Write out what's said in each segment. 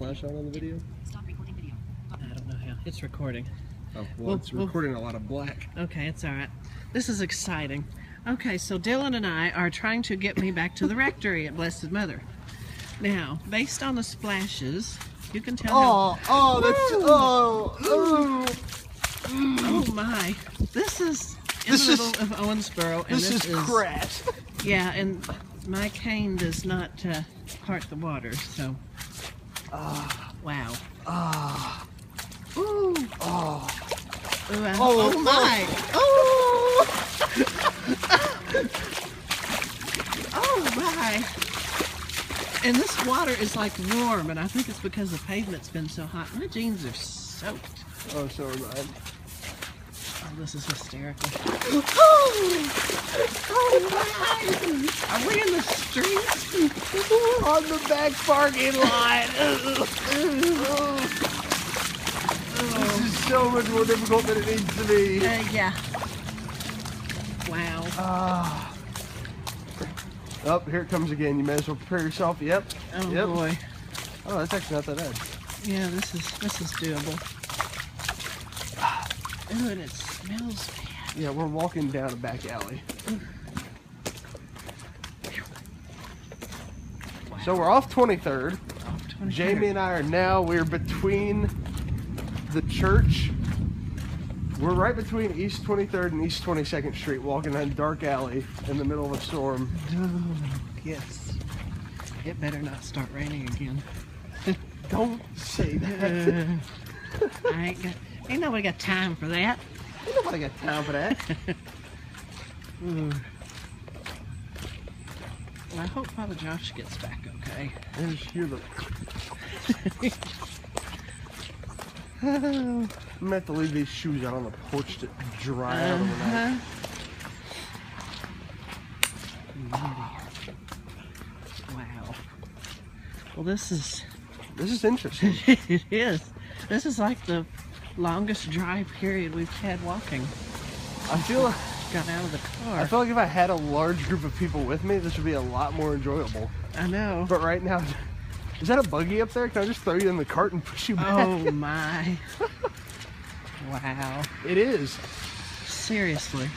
flash on the video? Stop recording video. I don't know how. It's recording. Oh, well, it's recording a lot of black. Okay, it's all right. This is exciting. Okay, so Dylan and I are trying to get me back to the rectory at Blessed Mother. Now, based on the splashes, you can tell oh my. This is in the middle of Owensboro. And this is crash. Yeah, and my cane does not part the water, so. Wow. Ooh. Oh my. Oh. Oh my. And this water is like warm, and I think it's because the pavement's been so hot. My jeans are soaked. Oh, so am I. Oh, this is hysterical. Oh my! Are we in the streets? On the back parking lot. This is so much more difficult than it needs to be. Yeah. Wow. Oh, here it comes again. You may as well prepare yourself. Yep. Oh yep. boy. Oh, that's actually not that bad. Yeah, this is doable. Ooh, and it smells bad. Yeah, we're walking down a back alley. Wow. So we're off 23rd. Jamie and I are now, we're between the church. We're right between East 23rd and East 22nd Street, walking down a dark alley in the middle of a storm. Oh, yes. It better not start raining again. Don't say that. Ain't nobody got time for that. Ain't nobody got time for that. Well, I hope Father Josh gets back okay. I just hear the... I'm gonna have to leave these shoes out on the porch to dry out overnight. Wow. Well, this is interesting. it is. This is like the longest dry period we've had walking. I feel like got out of the car. I feel like if I had a large group of people with me, this would be a lot more enjoyable. I know. But right now, is that a buggy up there? Can I just throw you in the cart and push you back? Oh my. Wow. It is. Seriously.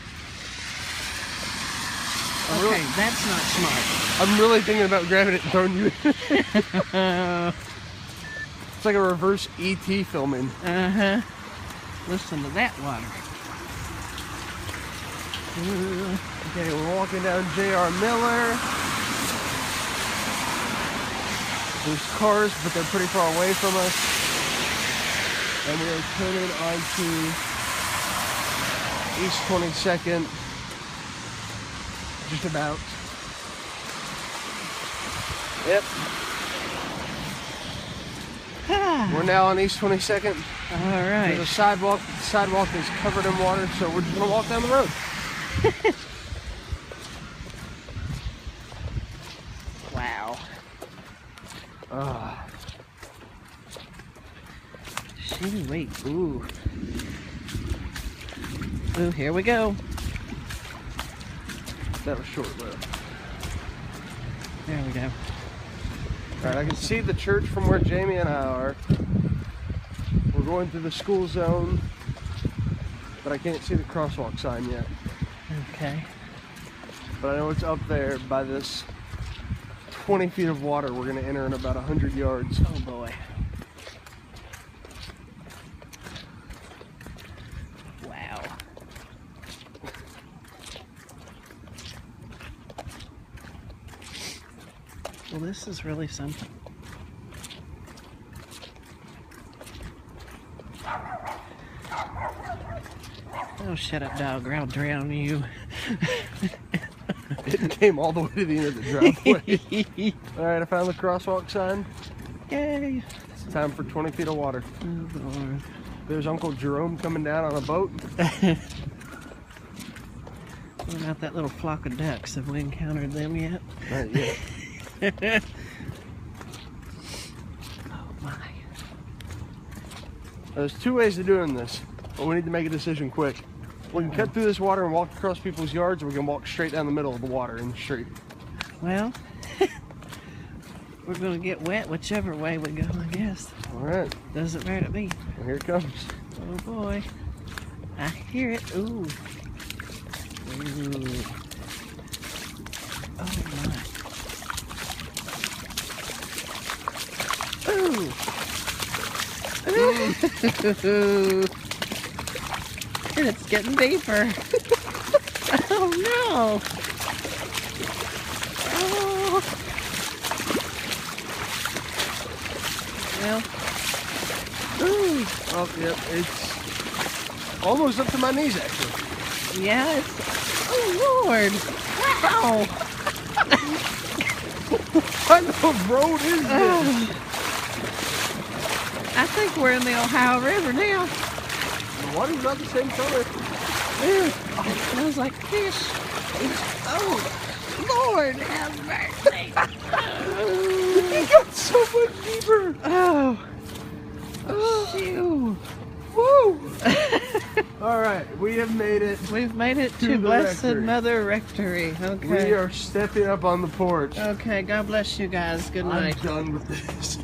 Okay, that's not smart. I'm really thinking about grabbing it and throwing you in. It's like a reverse E.T. filming. Listen to that water. Okay, we're walking down J.R. Miller. There's cars, but they're pretty far away from us. And we are turning onto East 22nd. Just about. Yep. We're now on East 22nd. All right. There's a sidewalk. The sidewalk is covered in water, so we're just going to walk down the road. Wow. Wait. Ooh. Ooh, here we go. That was short-lived. There we go. Alright, I can see the church from where Jamie and I are. We're going through the school zone, but I can't see the crosswalk sign yet. Okay. But I know it's up there by this 20 feet of water we're going to enter in about 100 yards. Oh boy. Wow. Well, this is really something. Oh, shut up, dog, or I'll drown you. It came all the way to the end of the driveway. Alright, I found the crosswalk sign. Yay! It's time for 20 feet of water. Oh, Lord. There's Uncle Jerome coming down on a boat. What about that little flock of ducks? Have we encountered them yet? Not yet. Oh my. There's two ways to doing this, but we need to make a decision quick. We can cut through this water and walk across people's yards, or we can walk straight down the middle of the water in the street. Well, We're going to get wet whichever way we go, I guess. All right. Doesn't matter to me. Well, here it comes. Oh boy. I hear it. Ooh. Ooh. Oh my. Ooh. Ooh. And it's getting deeper. Oh no. Oh. Well. Ooh. Oh, yep. It's almost up to my knees, actually. Yeah, it's. Oh Lord. Wow. What kind of road is this? I think we're in the Ohio River now. The water's not the same color. It smells like fish. Oh, Lord have mercy. It got so much deeper. Oh. Oh, phew. Woo! All right, we have made it. We've made it To to the Blessed rectory. Mother Rectory. Okay. We are stepping up on the porch. Okay, God bless you guys. Good night. I'm done with this.